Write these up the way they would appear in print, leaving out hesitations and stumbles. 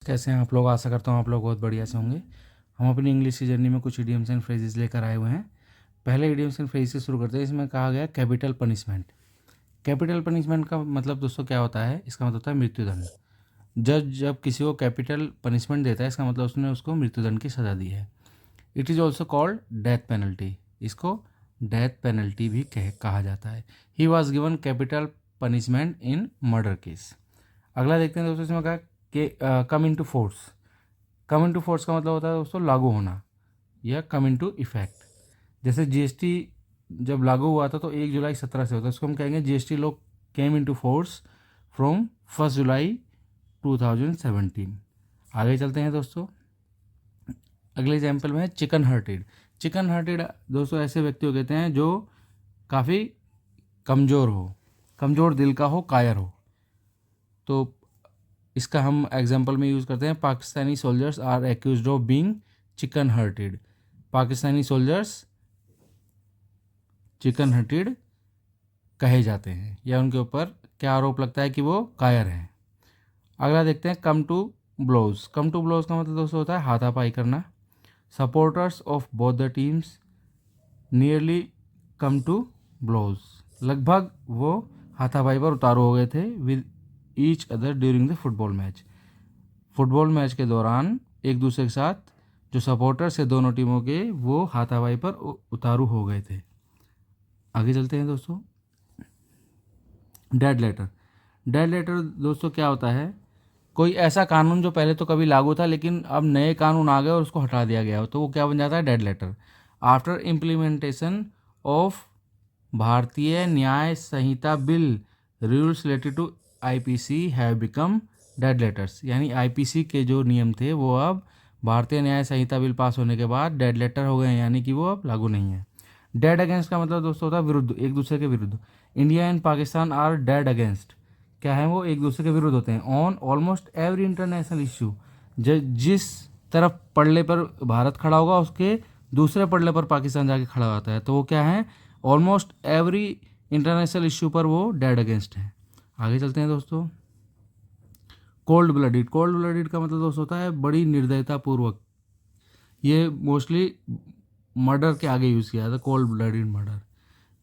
कैसे हैं आप लोग। आशा करता हूँ आप लोग बहुत बढ़िया से होंगे। हम अपनी इंग्लिश की जर्नी में कुछ इडियम्स एंड फ्रेजेस लेकर आए हुए हैं। पहले इडियम्स एंड फ्रेज से शुरू करते हैं। इसमें कहा गया कैपिटल पनिशमेंट। कैपिटल पनिशमेंट का मतलब दोस्तों क्या होता है? इसका मतलब होता है मृत्युदंड। जज जब किसी को कैपिटल पनिशमेंट देता है, इसका मतलब उसने उसको मृत्युदंड की सज़ा दी है। It is also called death penalty. इसको डेथ पेनल्टी भी कहा जाता है। He was given capital punishment in murder case. अगला देखते हैं दोस्तों, इसमें कहा कि come in to force. Come in to force का मतलब होता है दोस्तों लागू होना या कम इन टू इफेक्ट। जैसे जीएसटी जब लागू हुआ था तो 1 जुलाई 17 से होता है, उसको हम कहेंगे GST law came in to force from 1 July 2017। आगे चलते हैं दोस्तों। अगले एग्जाम्पल में है चिकन हार्टेड। चिकन हार्टेड दोस्तों ऐसे व्यक्ति को कहते हैं जो काफ़ी कमज़ोर हो, कमज़ोर दिल का हो, कायर हो। तो इसका हम एग्जाम्पल में यूज़ करते हैं, Pakistani soldiers are accused of being chicken hearted. Pakistani soldiers chicken hearted कहे जाते हैं या उनके ऊपर क्या आरोप लगता है कि वो कायर हैं। अगला देखते हैं come to blows. Come to blows का मतलब दोस्तों होता है हाथापाई करना। Supporters of both the teams nearly come to blows. लगभग वो हाथापाई पर उतारू हो गए थे with each other during the football match. Football match के दौरान एक दूसरे के साथ जो सपोर्टर्स है दोनों टीमों के, वो हाथापाई पर उतारू हो गए थे। आगे चलते हैं दोस्तों। Dead letter. डेड लेटर दोस्तों क्या होता है? कोई ऐसा कानून जो पहले तो कभी लागू था लेकिन अब नए कानून आ गए और उसको हटा दिया गया हो, तो वो क्या बन जाता है? Dead letter. After implementation of Bharatiya Nyaya Sanhita bill, rules related to IPC have become dead letters. यानी आईपीसी के जो नियम थे वो अब भारतीय न्याय संहिता बिल पास होने के बाद डेड लेटर हो गए हैं, यानी कि वो अब लागू नहीं है। डेड अगेंस्ट का मतलब दोस्तों होता है विरुद्ध, एक दूसरे के विरुद्ध। India and Pakistan are dead against. क्या है? वो एक दूसरे के विरुद्ध होते हैं। On almost every international issue. जिस तरफ पड़ले पर भारत खड़ा होगा उसके दूसरे पड़ले पर पाकिस्तान जाके खड़ा होता है, तो वो क्या है? ऑलमोस्ट एवरी इंटरनेशनल इश्यू पर वो डेड अगेंस्ट है। आगे चलते हैं दोस्तों। Cold blooded. कोल्ड ब्लडेड का मतलब दोस्तों होता है बड़ी निर्दयता पूर्वक। ये मोस्टली मर्डर के आगे यूज़ किया जाता है, cold blooded murder.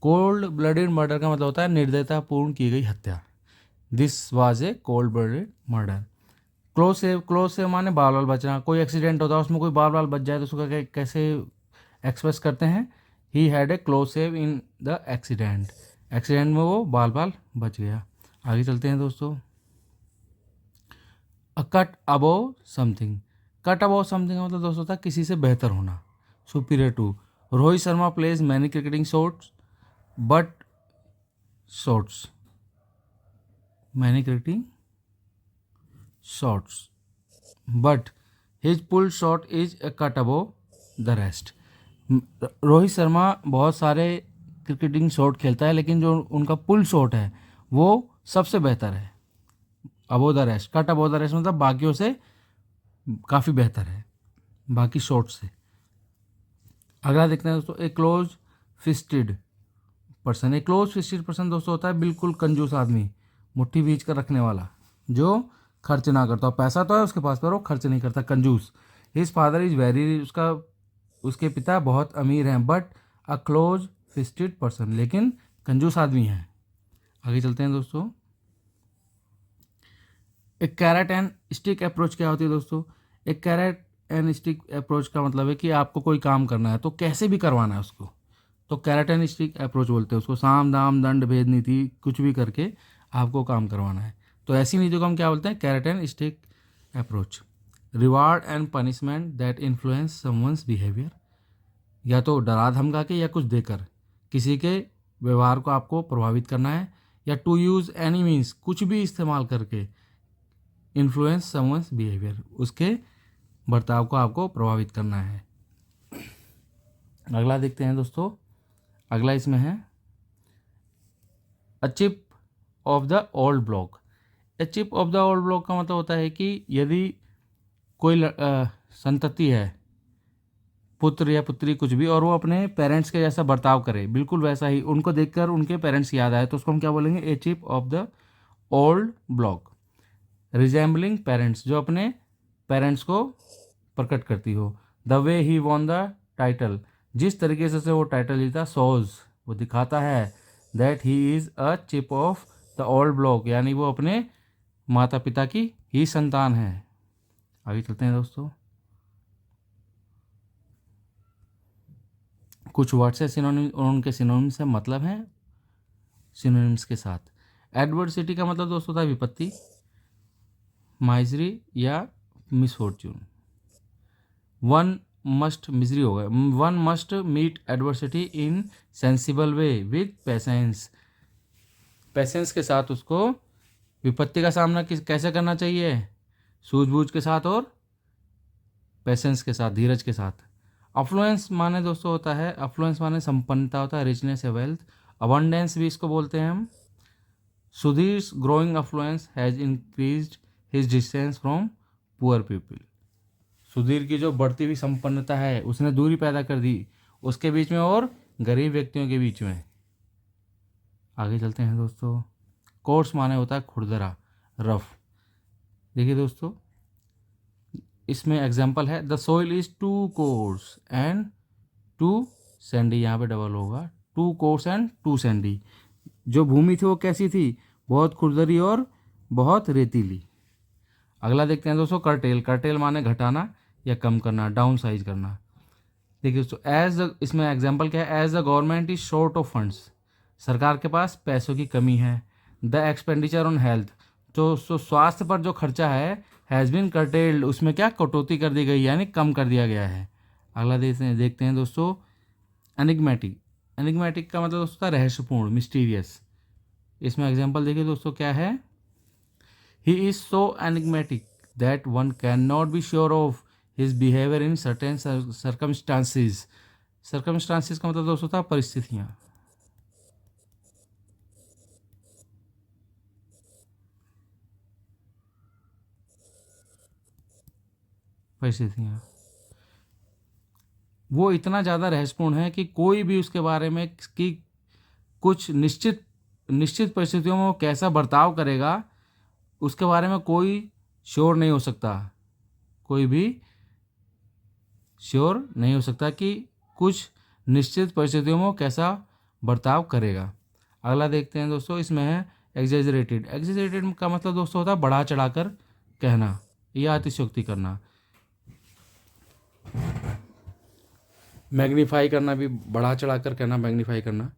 Cold blooded murder का मतलब होता है निर्दयतापूर्ण की गई हत्या। This was a cold blooded murder. Close save माने बाल बाल बचना। कोई एक्सीडेंट होता है उसमें कोई बाल बाल बच जाए तो उसको कैसे एक्सप्रेस करते हैं? He had a close save in the accident. Accident में वो बाल बाल बच गया। आगे चलते हैं दोस्तों। A cut above something. Cut above something का मतलब दोस्तों होता है किसी से बेहतर होना, superior to. Rohit Sharma plays many cricketing shots but shots many cricketing shots but his pull shot is a cut above the rest. Rohit Sharma बहुत सारे क्रिकेटिंग शॉट खेलता है लेकिन जो उनका पुल शॉट है वो सबसे बेहतर है। Above the rest, cut above the rest मतलब बाकियों से काफ़ी बेहतर है, बाकी शॉट से। अगला देखते हैं दोस्तों। ए क्लोज फिस्टेड पर्सन। ए क्लोज फिस्टेड पर्सन दोस्तों होता है बिल्कुल कंजूस आदमी, मुट्ठी बीच कर रखने वाला, जो खर्च ना करता। पैसा तो है उसके पास पर वो खर्च नहीं करता, कंजूस। हिज फादर इज वेरी, उसके पिता बहुत अमीर हैं, but a close fisted person, लेकिन कंजूस आदमी है। आगे चलते हैं दोस्तों। एक कैरेट एंड स्टिक अप्रोच क्या होती है दोस्तों? एक कैरेट एंड स्टिक अप्रोच का मतलब है कि आपको कोई काम करना है तो कैसे भी करवाना है उसको, तो कैरेट एंड स्टिक अप्रोच बोलते हैं उसको। साम दाम दंड भेद नीति कुछ भी करके आपको काम करवाना है, तो ऐसी नीतियों को हम क्या बोलते हैं? Carrot and stick approach. Reward and punishment that influence someone's behaviour. या तो डरा धमका के या कुछ देकर किसी के व्यवहार को आपको प्रभावित करना है, या टू यूज़ एनी मीन्स, कुछ भी इस्तेमाल करके इन्फ्लुएंस समवंस बिहेवियर, उसके बर्ताव को आपको प्रभावित करना है। अगला देखते हैं दोस्तों। अगला इसमें है a chip off the old block. A chip off the old block का मतलब होता है कि यदि कोई संतति है, पुत्र या पुत्री कुछ भी, और वो अपने पेरेंट्स के जैसा बर्ताव करे, बिल्कुल वैसा ही उनको देखकर उनके पेरेंट्स याद आए, तो उसको हम क्या बोलेंगे? A chip off the old block. Resembling parents, जो अपने पेरेंट्स को प्रकट करती हो। The way he won the title, जिस तरीके से वो टाइटल जीता, शोज वो दिखाता है that he is a chip off the old block, यानी वो अपने माता पिता की ही संतान है। आगे चलते हैं दोस्तों। कुछ वर्ड्स है सिनोनिम और उनके सिनोनिम से मतलब हैं सिनोनिम्स के साथ। एडवर्सिटी का मतलब दोस्तों था विपत्ति, माइजरी या मिसफॉर्च्यून। वन मस्ट मिजरी होगा, one must meet adversity in sensible way with patience, patience के साथ उसको विपत्ति का सामना कैसे करना चाहिए, सूझबूझ के साथ और पेशेंस के साथ, धीरज के साथ। अफ्लुएंस माने दोस्तों होता है, अफ्लुएंस माने संपन्नता होता है, रिचनेस या वेल्थ। अबंडेंस भी इसको बोलते हैं हम। Sudhir's growing affluence has increased his distance from poor people, Sudhir की जो बढ़ती हुई संपन्नता है उसने दूरी पैदा कर दी उसके बीच में और गरीब व्यक्तियों के बीच में। आगे चलते हैं दोस्तों। कोर्स माने होता है खुरदरा, रफ। देखिए दोस्तों, इसमें एग्जाम्पल है, the soil is too coarse and too sandy, यहाँ पे डबल होगा, too coarse and too sandy. जो भूमि थी वो कैसी थी, बहुत खुरदरी और बहुत रेतीली। अगला देखते हैं दोस्तों, कर्टेल। कर्टेल माने घटाना या कम करना, डाउन साइज करना। देखिए दोस्तों, एज इसमें एग्जाम्पल क्या है, as the government is short of funds, सरकार के पास पैसों की कमी है। द एक्सपेंडिचर ऑन हेल्थ, जो स्वास्थ्य पर जो खर्चा है, हैज़ बीन कर्टेल्ड, उसमें क्या कटौती कर दी गई, यानी कम कर दिया गया है। अगला देखते हैं दोस्तों, एनिग्मेटिक। एनिग्मेटिक का मतलब दोस्तों रहस्यपूर्ण, मिस्टीरियस। इसमें एग्जाम्पल देखिए दोस्तों क्या है, he is so enigmatic that one can not be sure of his behaviour in certain circumstances. Circumstances का मतलब दोस्तों था परिस्थितियाँ। परिस्थितियाँ वो इतना ज़्यादा रहस्यपूर्ण है कि कोई भी उसके बारे में कि कुछ निश्चित परिस्थितियों में वो कैसा बर्ताव करेगा उसके बारे में कोई श्योर नहीं हो सकता, कोई भी श्योर नहीं हो सकता कि कुछ निश्चित परिस्थितियों में वो कैसा बर्ताव करेगा। अगला देखते हैं दोस्तों, इसमें है एग्जेजरेटेड। एग्जेजरेटेड का मतलब दोस्तों होता है बढ़ा चढ़ाकर कहना या अतिशयोक्ति करना। मैग्नीफाई करना भी, बढ़ा चढ़ाकर कहना, मैग्नीफाई करना।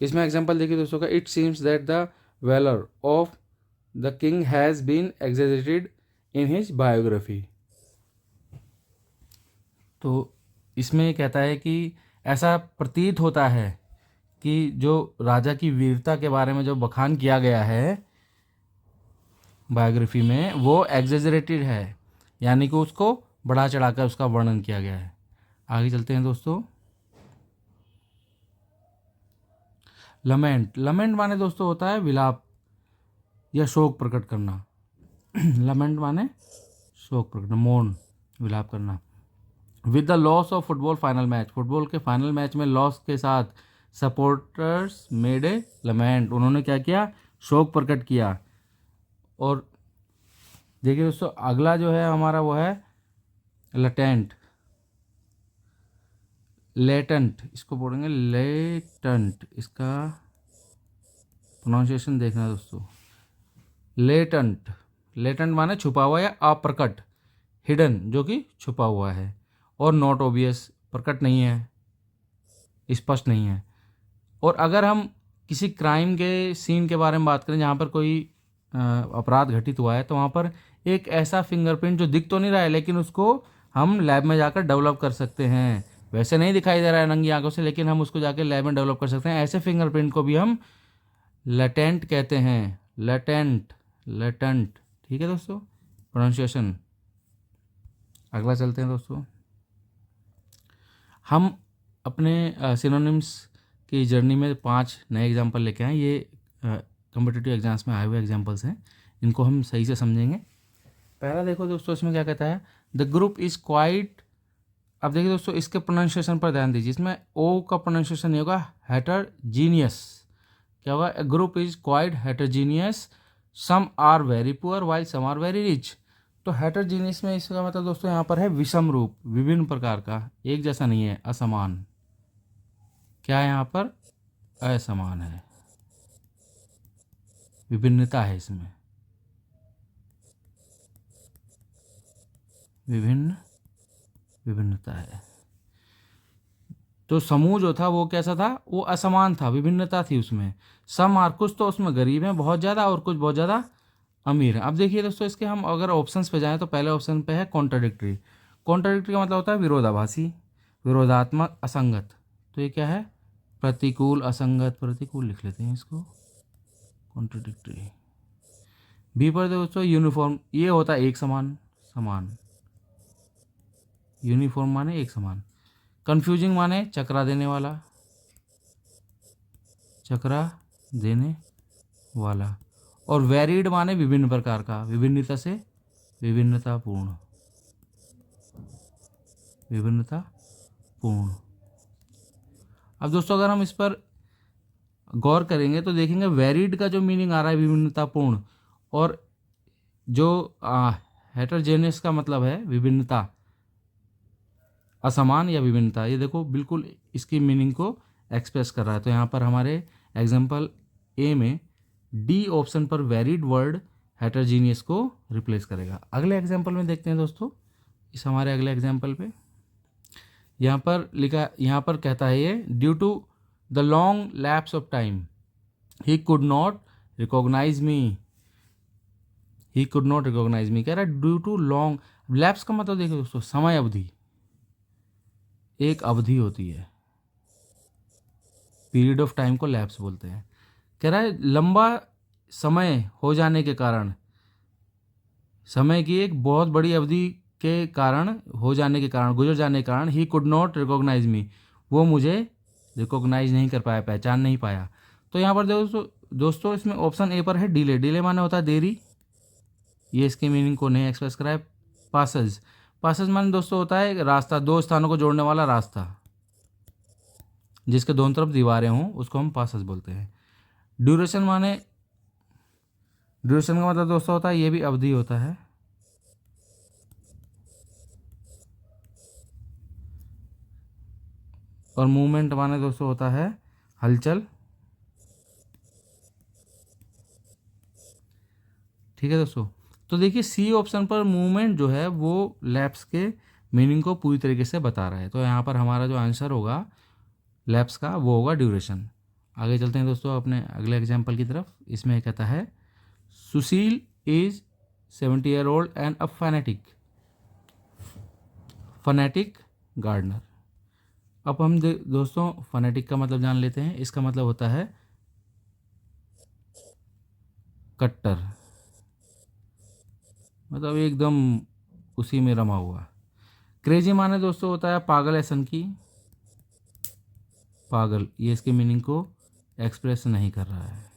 इसमें एग्जांपल देखिए दोस्तों का, it seems that the valour of the king has been exaggerated in his biography. तो इसमें ये कहता है कि ऐसा प्रतीत होता है कि जो राजा की वीरता के बारे में जो बखान किया गया है बायोग्राफी में, वो एग्जेजरेटेड है, यानी कि उसको बढ़ा चढ़ाकर उसका वर्णन किया गया है। आगे चलते हैं दोस्तों। लमेंट। लमेंट माने दोस्तों होता है विलाप या शोक प्रकट करना। लमेंट माने शोक प्रकट, मौन, विलाप करना। With the loss of football final match, football के फाइनल मैच में लॉस के साथ सपोर्टर्स मेड ए लमेंट, उन्होंने क्या किया, शोक प्रकट किया। और देखिए दोस्तों, अगला जो है हमारा वो है लटेंट, लेटेंट, इसको बोलेंगे लेटेंट, इसका प्रोनाउंसिएशन देखना दोस्तों, लेटेंट। लेटेंट माने छुपा हुआ या अप्रकट, हिडन जो कि छुपा हुआ है, और नॉट ऑब्वियस, प्रकट नहीं है, स्पष्ट नहीं है। और अगर हम किसी क्राइम के सीन के बारे में बात करें जहाँ पर कोई अपराध घटित हुआ है, तो वहाँ पर एक ऐसा फिंगरप्रिंट जो दिख तो नहीं रहा है लेकिन उसको हम लैब में जाकर डेवलप कर सकते हैं। वैसे नहीं दिखाई दे रहा है नंगी आंखों से, लेकिन हम उसको जाके लैब में डेवलप कर सकते हैं। ऐसे फिंगरप्रिंट को भी हम लेटेंट कहते हैं, लेटेंट, लेटेंट। ठीक है दोस्तों, प्रोनाउंसिएशन। अगला चलते हैं दोस्तों, हम अपने सिनोनिम्स की जर्नी में 5 नए एग्जाम्पल लेके आए। ये कॉम्पिटिटिव एग्जाम्स में आए हुए एग्जाम्पल्स हैं, इनको हम सही से समझेंगे। पहला देखो दोस्तों, इसमें क्या कहता है, द ग्रुप इज़ क्वाइट। अब देखिए दोस्तों, इसके प्रोनाउंसिएशन पर ध्यान दीजिए। इसमें ओ का प्रोनाउंसिएशन नहीं होगा, हेटरजीनियस। क्या होगा, group is quite heterogeneous, some are very poor while some are very rich. तो हेटरजीनियस में इसका मतलब दोस्तों यहाँ पर है विषम रूप, विभिन्न प्रकार का, एक जैसा नहीं है, असमान। क्या है यहाँ पर? असमान है, विभिन्नता है इसमें, विभिन्नता है। तो समूह जो था वो कैसा था? वो असमान था, विभिन्नता थी उसमें। सम और कुछ तो उसमें गरीब हैं बहुत ज़्यादा और कुछ बहुत ज़्यादा अमीर हैं। अब देखिए दोस्तों, इसके हम अगर ऑप्शंस पे जाएं तो पहले ऑप्शन पे है कॉन्ट्राडिक्टरी। कॉन्ट्राडिक्टरी का मतलब होता है विरोधाभासी, विरोधात्मक, असंगत। तो ये क्या है? प्रतिकूल, असंगत, प्रतिकूल लिख लेते हैं इसको, कॉन्ट्राडिक्टरी। बी पर दोस्तों यूनिफॉर्म, ये होता है एक समान, समान। यूनिफॉर्म माने एक समान। कंफ्यूजिंग माने चकरा देने वाला, चकरा देने वाला। और वेरिड माने विभिन्न प्रकार का, विभिन्नता से विभिन्नतापूर्ण, विभिन्नतापूर्ण। अब दोस्तों अगर हम इस पर गौर करेंगे तो देखेंगे वेरिड का जो मीनिंग आ रहा है विभिन्नतापूर्ण, और जो हेटरजेनियस का मतलब है विभिन्नता, असमान या विभिन्नता। ये देखो बिल्कुल इसकी मीनिंग को एक्सप्रेस कर रहा है। तो यहाँ पर हमारे एग्जाम्पल ए में डी ऑप्शन पर वेरिड वर्ड हेटरजीनियस को रिप्लेस करेगा। अगले एग्जाम्पल में देखते हैं दोस्तों, इस हमारे अगले एग्जाम्पल पे यहाँ पर लिखा, यहाँ पर कहता है ये, due to the long lapse of time he could not recognise me, he could not recognise me. कह रहा है ड्यू टू लॉन्ग, लैप्स का मतलब देखिए दोस्तों समय अवधि, एक अवधि होती है, पीरियड ऑफ टाइम को लैप्स बोलते हैं। कह रहा है लंबा समय हो जाने के कारण, समय की एक बहुत बड़ी अवधि के कारण, हो जाने के कारण, गुजर जाने के कारण, ही कुड नॉट रिकॉग्नाइज मी, वो मुझे रिकॉग्नाइज नहीं कर पाया, पहचान नहीं पाया। तो यहाँ पर दोस्तों इसमें ऑप्शन ए पर है डिले। डिले माने होता है देरी, ये इसके मीनिंग को नहीं एक्सप्रेस करा है। पासेज, पासेज माने दोस्तों होता है रास्ता, दो स्थानों को जोड़ने वाला रास्ता, जिसके दोनों तरफ दीवारें हों उसको हम पासेज बोलते हैं। ड्यूरेशन माने, ड्यूरेशन का मतलब दोस्तों होता है, ये भी अवधि होता है। और मूवमेंट माने दोस्तों होता है हलचल। ठीक है दोस्तों, तो देखिए सी ऑप्शन पर मूवमेंट जो है वो लैप्स के मीनिंग को पूरी तरीके से बता रहा है। तो यहाँ पर हमारा जो आंसर होगा लैप्स का वो होगा ड्यूरेशन। आगे चलते हैं दोस्तों अपने अगले एग्जाम्पल की तरफ। इसमें कहता है Sushil is 70 year old and a fanatic gardener. अब हम दोस्तों फनेटिक का मतलब जान लेते हैं। इसका मतलब होता है कट्टर, मतलब एकदम उसी में रमा हुआ। क्रेजी माने दोस्तों होता है पागल या सनकी, पागल, ये इसके मीनिंग को एक्सप्रेस नहीं कर रहा है।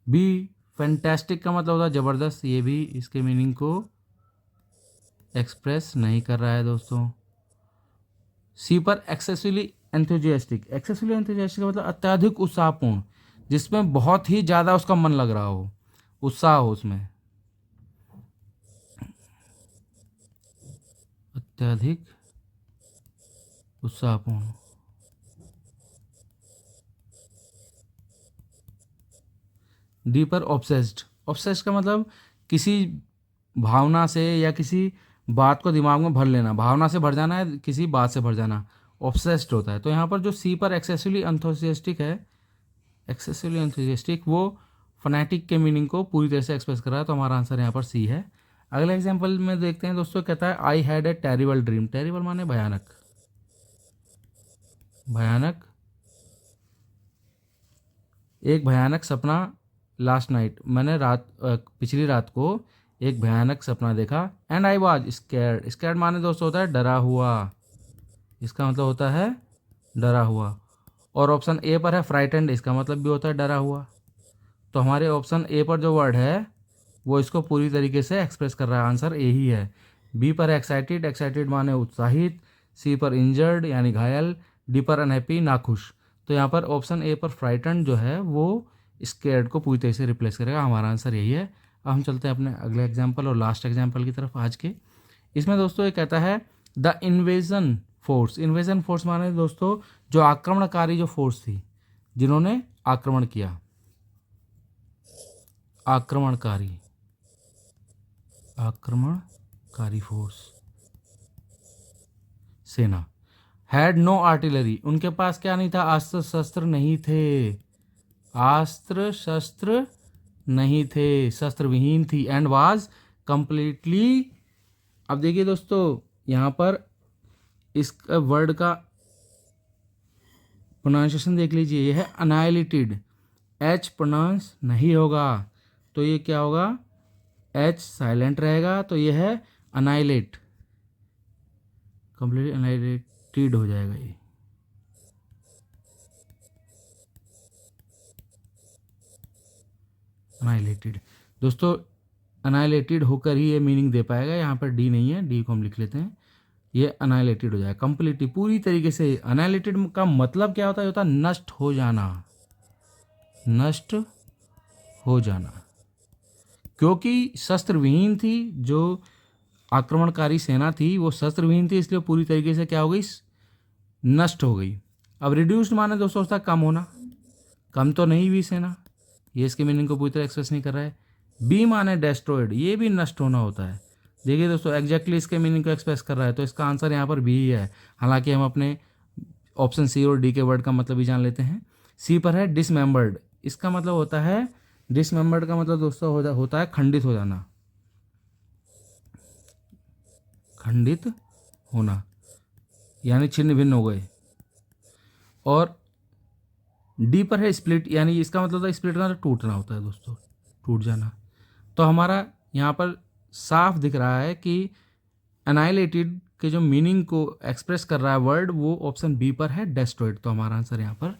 बी फैंटास्टिक का मतलब होता है ज़बरदस्त, ये भी इसके मीनिंग को एक्सप्रेस नहीं कर रहा है दोस्तों। सी पर एक्सेसिवली एंथुजियास्टिक, एक्सेसिवली एंथुजियास्टिक का मतलब अत्यधिक उत्साहपूर्ण, जिसमें बहुत ही ज़्यादा उसका मन लग रहा हो, उत्साह हो उसमें, अत्यधिक उत्साहपूर्ण। डी पर ऑब्सेस्ड, ऑब्सेस्ड का मतलब किसी भावना से या किसी बात को दिमाग में भर लेना, भावना से भर जाना है, किसी बात से भर जाना, ऑब्सेस्ड होता है। तो यहाँ पर जो सी पर एक्सेसिवली एंथुसियास्टिक है, एक्सेसिवली एंथुसियास्टिक, वो फनेटिक के मीनिंग को पूरी तरह से एक्सप्रेस कर रहा है। तो हमारा आंसर यहाँ पर सी है। अगले एग्जाम्पल में देखते हैं दोस्तों, कहता है I had a terrible dream. Terrible माने भयानक, भयानक, एक भयानक सपना लास्ट नाइट, मैंने पिछली रात को एक भयानक सपना देखा। And I was scared, scared माने दोस्तों होता है डरा हुआ, इसका मतलब होता है डरा हुआ। और ऑप्शन ए पर है फ्राइटेंड, इसका मतलब भी होता है डरा हुआ। तो हमारे ऑप्शन ए पर जो वर्ड है वो इसको पूरी तरीके से एक्सप्रेस कर रहा है, आंसर ए ही है। बी पर एक्साइटेड, एक्साइटेड माने उत्साहित। सी पर इंजर्ड यानी घायल। डी पर अनहैप्पी, नाखुश। तो यहाँ पर ऑप्शन ए पर फ्राइटेंड जो है वो स्कैर्ड को पूरी तरह से रिप्लेस करेगा, हमारा आंसर यही है। अब हम चलते हैं अपने अगले एग्जाम्पल और लास्ट एग्जाम्पल की तरफ आज के। इसमें दोस्तों ये कहता है the invasion force. Invasion force माने दोस्तों जो आक्रमणकारी जो फोर्स थी, जिन्होंने आक्रमण किया, आक्रमणकारी फोर्स, सेना, हैड नो आर्टिलरी, उनके पास क्या नहीं था, अस्त्र शस्त्र नहीं थे, अस्त्र शस्त्र नहीं थे, शस्त्र विहीन थी, एंड वाज कंप्लीटली। अब देखिए दोस्तों यहाँ पर इस वर्ड का प्रोनाउंसिएशन देख लीजिए, यह है अनाइलेटेड, एच प्रोनाउंस नहीं होगा, तो ये क्या होगा, एच साइलेंट रहेगा, तो यह है अनाइलेट, कंप्लीटली अनाइलेटेड हो जाएगा ये। अनाइलेटेड दोस्तों, अनाइलेटेड होकर ही ये मीनिंग दे पाएगा, यहाँ पर डी नहीं है, डी को हम लिख लेते हैं, ये अनाइलेटेड हो जाएगा, कंप्लीटली पूरी तरीके से। अनाइलेटेड का मतलब क्या होता है, होता है नष्ट हो जाना, नष्ट हो जाना, क्योंकि शस्त्र विहीन थी, जो आक्रमणकारी सेना थी वो शस्त्र विहीन थी, इसलिए पूरी तरीके से क्या हो गई, नष्ट हो गई। अब रिड्यूस्ड माने दोस्तों होता है कम होना, कम तो नहीं हुई सेना, ये इसके मीनिंग को पूरी तरह एक्सप्रेस नहीं कर रहा है। बी माने डेस्ट्रॉयड, ये भी नष्ट होना होता है। देखिए दोस्तों एग्जैक्टली इसके मीनिंग को एक्सप्रेस कर रहा है, तो इसका आंसर यहाँ पर बी ही है। हालांकि हम अपने ऑप्शन सी और डी के वर्ड का मतलब भी जान लेते हैं। सी पर है डिसमेंबर्ड, इसका मतलब होता है, डिसमेंबर्ड का मतलब दोस्तों होता है खंडित हो जाना, खंडित होना, यानी छिन्न भिन्न हो गए। और डी पर है स्प्लिट, यानी इसका मतलब होता है स्प्लिट का मतलब टूटना होता है दोस्तों, टूट जाना। तो हमारा यहाँ पर साफ दिख रहा है कि एनाइलेटेड के जो मीनिंग को एक्सप्रेस कर रहा है वर्ड, वो ऑप्शन बी पर है डेस्ट्रॉयड, तो हमारा आंसर यहाँ पर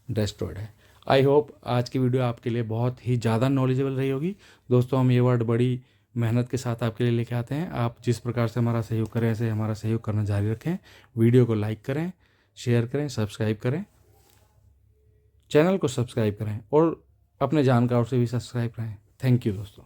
डेस्ट्रॉयड है। आई होप आज की वीडियो आपके लिए बहुत ही ज़्यादा नॉलेजेबल रही होगी दोस्तों। हम ये वर्ड बड़ी मेहनत के साथ आपके लिए लेके आते हैं। आप जिस प्रकार से हमारा सहयोग करें, ऐसे हमारा सहयोग करना जारी रखें। वीडियो को लाइक करें, शेयर करें, सब्सक्राइब करें, चैनल को सब्सक्राइब करें और अपने जानकारों से भी सब्सक्राइब करें। थैंक यू दोस्तों।